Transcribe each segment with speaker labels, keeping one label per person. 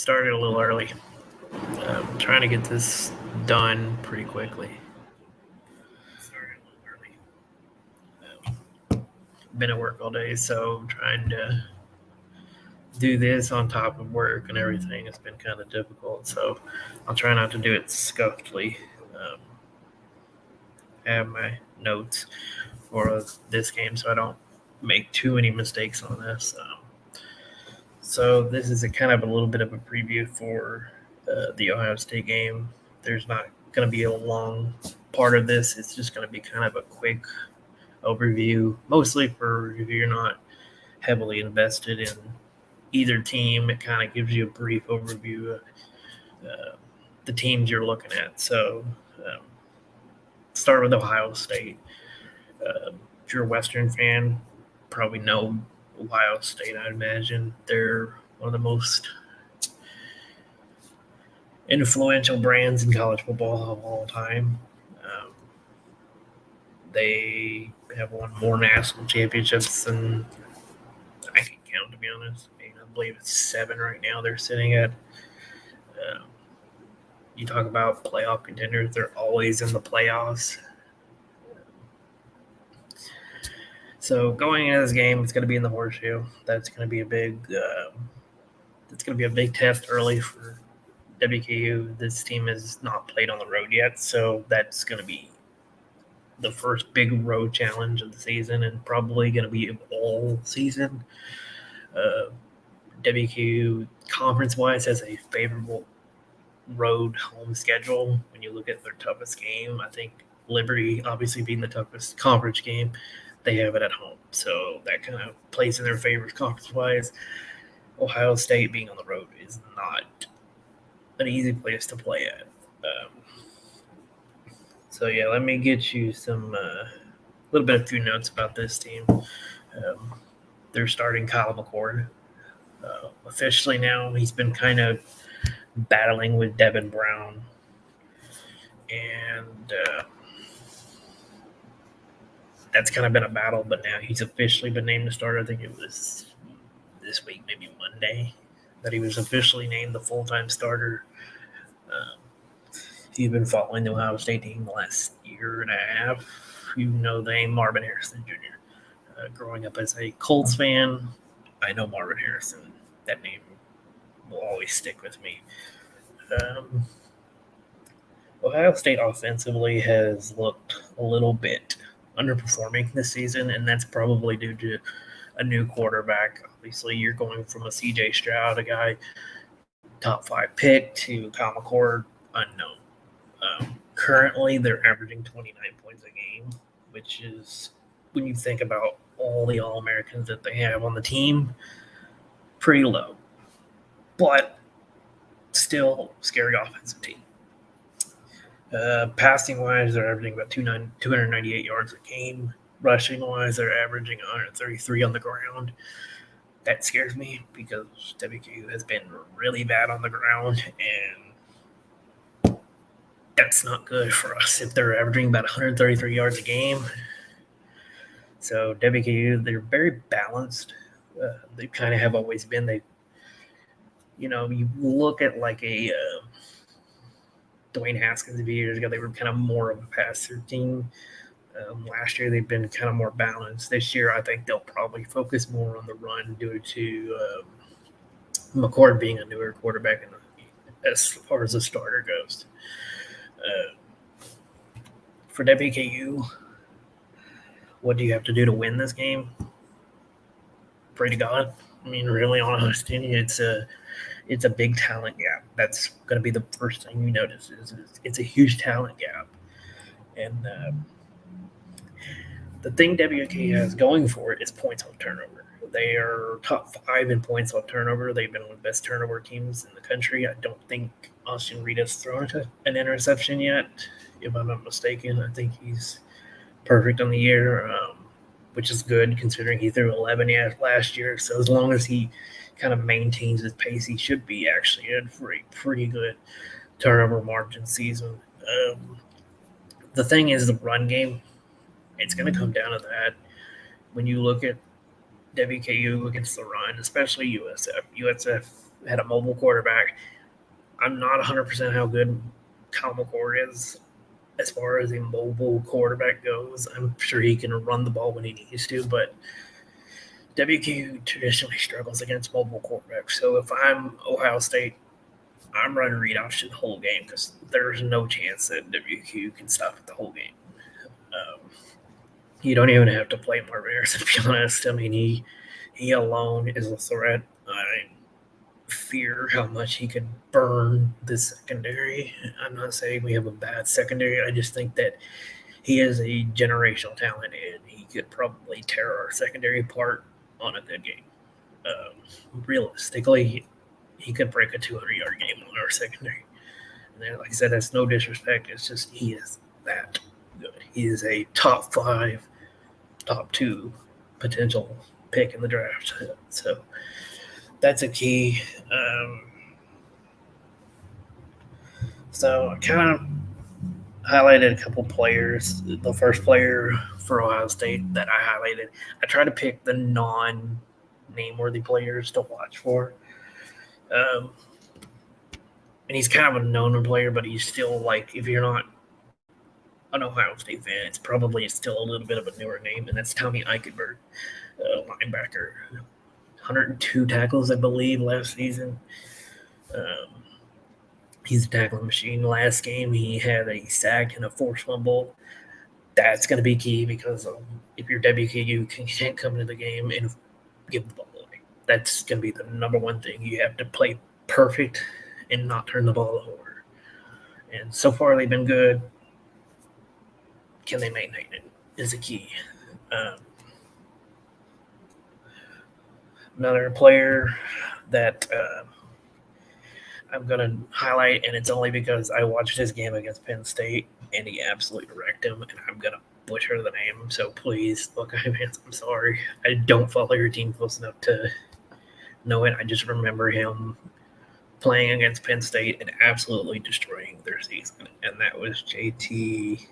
Speaker 1: started a little early. I'm trying to get this done pretty quickly. Been at work all day, so I'm trying to do this on top of work and everything. It's been kind of difficult, so I'll try not to do it scuffedly. I have my notes for this game, so I don't make too many mistakes on this. So this is a kind of a little bit of a preview for the Ohio State game. There's not going to be a long part of this. It's just going to be kind of a quick overview, mostly for if you're not heavily invested in either team. It kind of gives you a brief overview of the teams you're looking at. So start with Ohio State. If you're a Western fan, probably know Ohio State, I'd imagine. They're one of the most influential brands in college football of all time. They have won more national championships than I can count, to be honest. I believe it's 7 right now they're sitting at. You talk about playoff contenders, they're always in the playoffs. So going into this game, it's going to be in the Horseshoe. That's going to be a big. It's going to be a big test early for WKU. This team has not played on the road yet, so that's going to be the first big road challenge of the season, and probably going to be all season. WKU conference-wise has a favorable road home schedule. When you look at their toughest game, I think Liberty, obviously being the toughest conference game, they have it at home. So that kind of plays in their favor conference-wise. Ohio State being on the road is not an easy place to play at. So, yeah, let me get you some little bit of few notes about this team. They're starting Kyle McCord. Officially now, he's been kind of battling with Devin Brown. And that's kind of been a battle, but now he's officially been named the starter. I think it was this week, maybe Monday, that he was officially named the full-time starter. If you've been following the Ohio State team the last year and a half, you know the name Marvin Harrison Jr. Growing up as a Colts fan, I know Marvin Harrison. That name will always stick with me. Ohio State offensively has looked a little bit underperforming this season, and that's probably due to a new quarterback. Obviously, you're going from a C.J. Stroud, a guy top 5 pick, to Kyle McCord, unknown. Currently, they're averaging 29 points a game, which is, when you think about all the All-Americans that they have on the team, pretty low. But still, scary offensive team. Passing-wise, they're averaging about 298 yards a game. Rushing-wise, they're averaging 133 on the ground. That scares me because WKU has been really bad on the ground, and that's not good for us if they're averaging about 133 yards a game. So WKU, they're very balanced. They kind of have always been. You look at like a Dwayne Haskins a few years ago, they were kind of more of a passer team. Last year, they've been kind of more balanced. This year, I think they'll probably focus more on the run due to McCord being a newer quarterback as far as the starter goes. For WKU, what do you have to do to win this game? Pray to God. I mean, really honest, it's a big talent gap. That's going to be the first thing you notice. It's a huge talent gap, and the thing WKU has going for it is points on turnover. They are top 5 in points on turnover. They've been one of the best turnover teams in the country. I don't think Austin Reed has thrown an interception yet, if I'm not mistaken. I think he's perfect on the year, which is good considering he threw 11 last year. So as long as he kind of maintains his pace, he should be actually in for a pretty good turnover margin season. The thing is the run game. It's going to come down to that. When you look at WKU against the run, especially USF. USF had a mobile quarterback. I'm not 100% how good Kyle McCord is as far as a mobile quarterback goes. I'm sure he can run the ball when he needs to, but WQ traditionally struggles against mobile quarterbacks. So if I'm Ohio State, I'm running read option the whole game because there's no chance that WQ can stop it the whole game. You don't even have to play Marvin Harrison, to be honest. I mean, he alone is a threat. I fear how much he could burn the secondary. I'm not saying we have a bad secondary. I just think that he is a generational talent, and he could probably tear our secondary apart on a good game. Realistically, he could break a 200-yard game on our secondary. And then, like I said, that's no disrespect. It's just he is that good. He is a top 5, top 2 potential pick in the draft. So that's a key. So I kind of highlighted a couple players. The first player for Ohio State that I highlighted, I try to pick the non-name-worthy players to watch for. And he's kind of a known player, but he's still like, if you're not an Ohio State fan, it's probably still a little bit of a newer name, and that's Tommy Eichenberg, linebacker. 102 tackles, I believe, last season. He's a tackling machine. Last game, he had a sack and a forced fumble. That's going to be key because if you're WKU, you can't come into the game and give the ball away. That's going to be the number one thing. You have to play perfect and not turn the ball over. And so far, they've been good. Can they maintain it is a key. Another player that I'm going to highlight, and it's only because I watched his game against Penn State, and he absolutely wrecked him, and I'm going to butcher the name, so please, Buckeye fans, I'm sorry. I don't follow your team close enough to know it. I just remember him playing against Penn State and absolutely destroying their season, and that was JT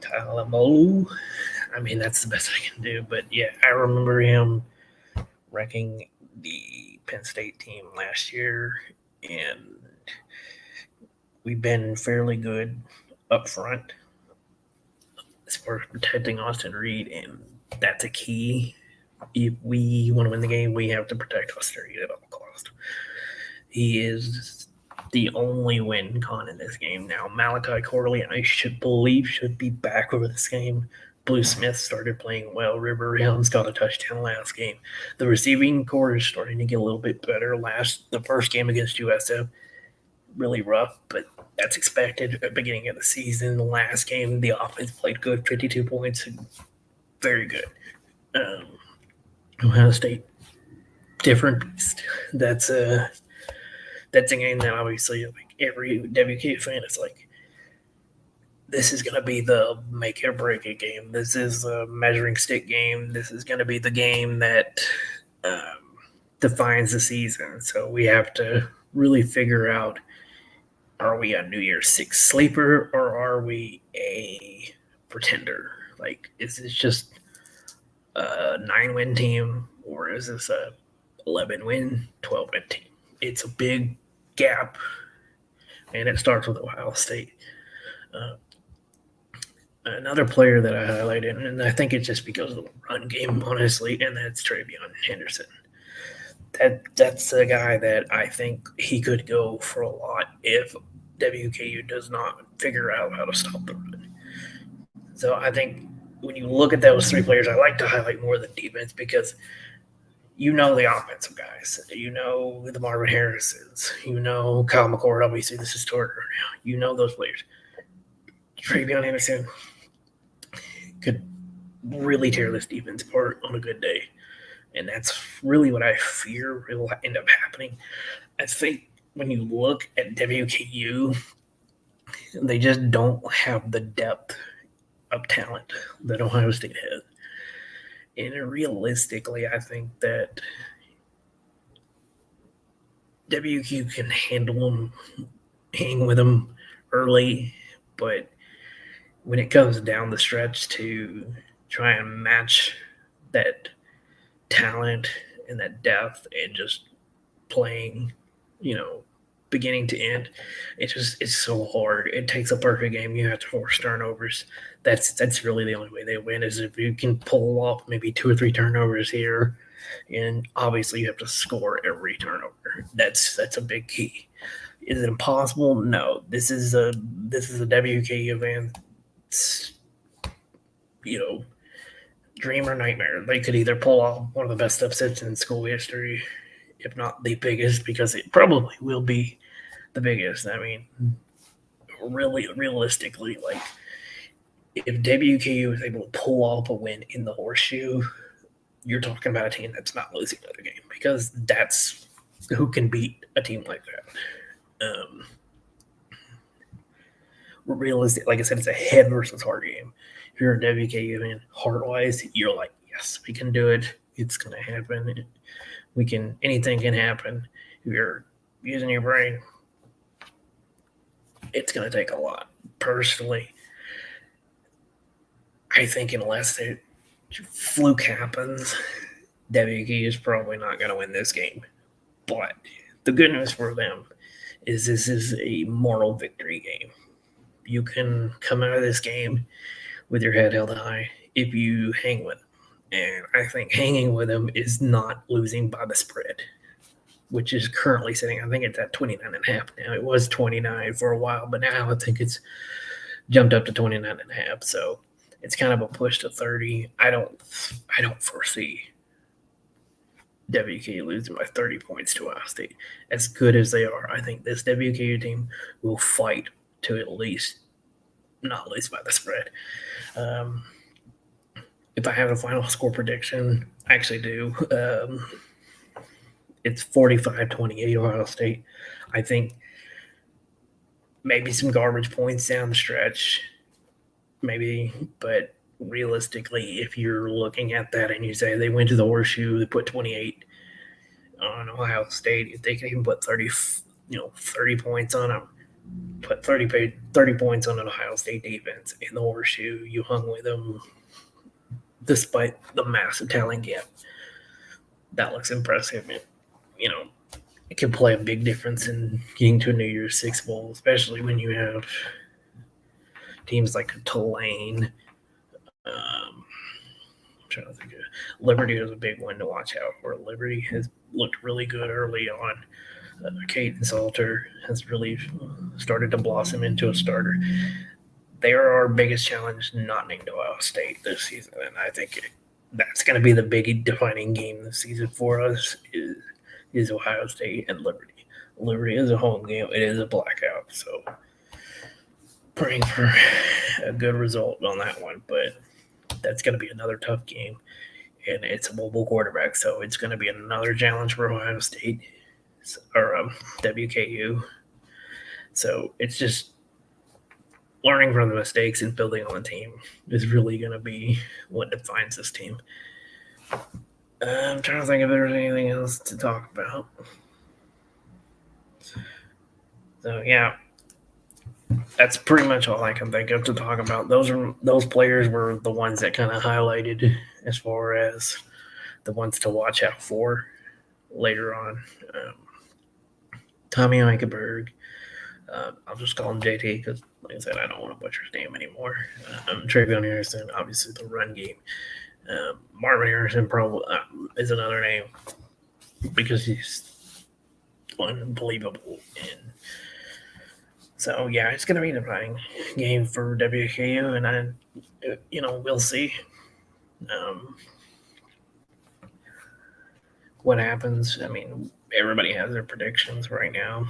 Speaker 1: Talamolu. I mean, that's the best I can do, but yeah, I remember him wrecking the Penn State team last year, and we've been fairly good up front as far as protecting Austin Reed, and that's a key. If we want to win the game, we have to protect Austin Reed at all costs. He is the only win con in this game now. Malachi Corley, I should be back over this game. Blue Smith started playing well. River Helms got a touchdown last game. The receiving core is starting to get a little bit better. The first game against USF, really rough, but that's expected at the beginning of the season. The last game, the offense played good, 52 points, very good. Ohio State, different beast. That's a game that obviously, like every WK fan is like, this is going to be the make or break it game. This is a measuring stick game. This is going to be the game that defines the season. So we have to really figure out, are we a New Year's Six sleeper or are we a pretender? Like, is this just a 9-win team or is this a 11-win, 12-win team? It's a big gap, and it starts with Ohio State. Another player that I highlighted, and I think it's just because of the run game, honestly, and that's Travion Henderson. That's a guy that I think he could go for a lot if WKU does not figure out how to stop the run. So I think when you look at those three players, I like to highlight more the defense because you know the offensive guys. You know the Marvin Harrisons. You know Kyle McCord. Obviously, this is Turner. You know those players. Travion Henderson could really tear this defense apart on a good day. And that's really what I fear will end up happening. I think when you look at WKU, they just don't have the depth of talent that Ohio State has. And realistically, I think that WQ can handle them, hang with them early, but when it comes down the stretch to try and match that talent and that depth and just playing, beginning to end. It's so hard. It takes a perfect game. You have to force turnovers. That's really the only way they win is if you can pull off maybe 2 or 3 turnovers here, and obviously you have to score every turnover. That's a big key. Is it impossible? No. This is a WKU event. It's, dream or nightmare. They could either pull off one of the best upsets in school history, if not the biggest, because it probably will be the biggest. I mean, really, realistically, like if WKU is able to pull off a win in the Horseshoe, you're talking about a team that's not losing another game because that's who can beat a team like that. Realistic, like I said, it's a head versus heart game. If you're a WKU fan, heart wise, you're like, yes, we can do it. It's gonna happen. Anything can happen. If you're using your brain, it's gonna take a lot. Personally, I think unless the fluke happens, WKU is probably not gonna win this game. But the good news for them is this is a moral victory game. You can come out of this game with your head held high if you hang with them. And I think hanging with them is not losing by the spread, which is currently sitting, I think it's at 29.5 now. It was 29 for a while, but now I think it's jumped up to 29.5. So it's kind of a push to 30. I don't foresee WKU losing by 30 points to Ohio State. As good as they are, I think this WKU team will fight to at least not lose by the spread. If I have a final score prediction, I actually do. It's 45-28 Ohio State. I think maybe some garbage points down the stretch, maybe, but realistically, if you're looking at that and you say they went to the Horseshoe, they put 28 on Ohio State, if they can even put 30 points on them, put 30 points on an Ohio State defense in the Horseshoe, you hung with them despite the massive talent gap. That looks impressive. It can play a big difference in getting to a New Year's Six bowl, especially when you have teams like Tulane. I'm trying to think of Liberty is a big one to watch out for. Liberty has looked really good early on. Caden Salter has really started to blossom into a starter. They are our biggest challenge, not named Ohio State this season, and I think that's going to be the big defining game this season for us is Ohio State and Liberty. Liberty is a home game. It is a blackout, so praying for a good result on that one, but that's going to be another tough game, and it's a mobile quarterback, so it's going to be another challenge for Ohio State or WKU. So it's just learning from the mistakes and building on the team is really going to be what defines this team. I'm trying to think if there's anything else to talk about. So, yeah, that's pretty much all I can think of to talk about. Those players were the ones that kind of highlighted as far as the ones to watch out for later on. Tommy Eichenberg. I'll just call him JT because, like I said, I don't want to butcher his name anymore. Travion Harrison, obviously the run game. Marvin Harrison probably is another name because he's unbelievable. And so, yeah, it's going to be a defining game for WKU, and we'll see what happens. I mean, everybody has their predictions right now.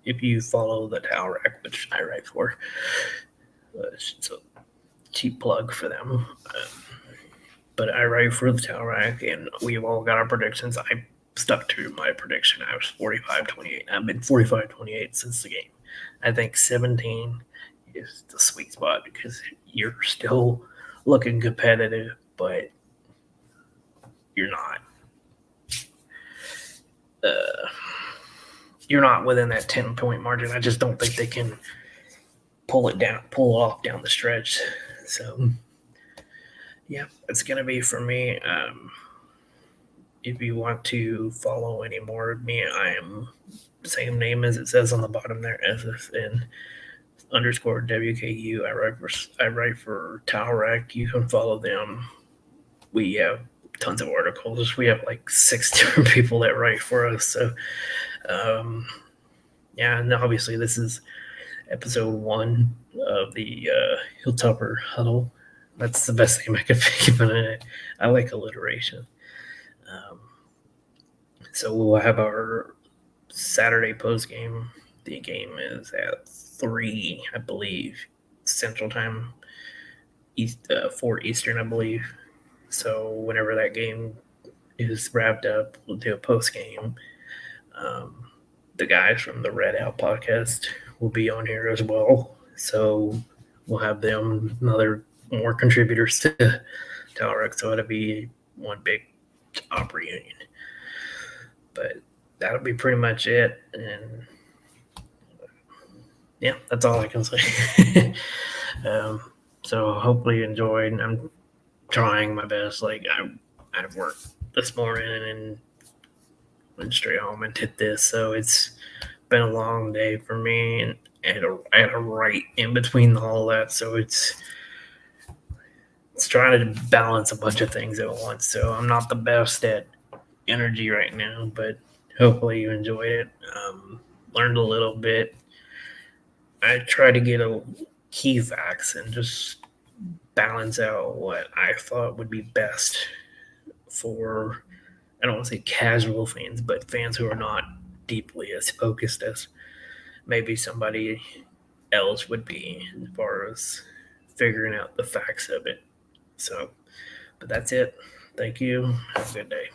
Speaker 1: If you follow the Towel Rack, which I write for, it's a cheap plug for them. But I write for the Towel Rack, and we've all got our predictions. I stuck to my prediction. I was 45-28. I've been 45-28 since the game. I think 17 is the sweet spot because you're still looking competitive, but you're not. You're not within that 10-point margin. I just don't think they can pull off down the stretch. So, yeah, that's going to be for me. if you want to follow any more of me, I am the same name as it says on the bottom there, SSN underscore WKU. I write for Towrac. You can follow them. We have tons of articles. We have like 6 different people that write for us. So, yeah, and obviously this is episode 1 of the Hilltopper Huddle. That's the best name I could think of. I like alliteration. So we'll have our Saturday post game. The game is at 3, I believe, Central Time, 4 Eastern, I believe. So whenever that game is wrapped up, we'll do a post game. The guys from the Red Out podcast will be on here as well. So we'll have them, more contributors to Talrec. So it'll be one big op reunion. But that'll be pretty much it. And yeah, that's all I can say. So hopefully you enjoyed. I'm trying my best. Like I've worked this morning and went straight home and did this. So it's been a long day for me, and I had a right in between all that. So it's trying to balance a bunch of things at once. So I'm not the best at energy right now, but hopefully you enjoyed it. Learned a little bit. I try to get a key facts and just balance out what I thought would be best for, I don't want to say casual fans, but fans who are not deeply as focused as maybe somebody else would be as far as figuring out the facts of it. So, but that's it. Thank you. Have a good day.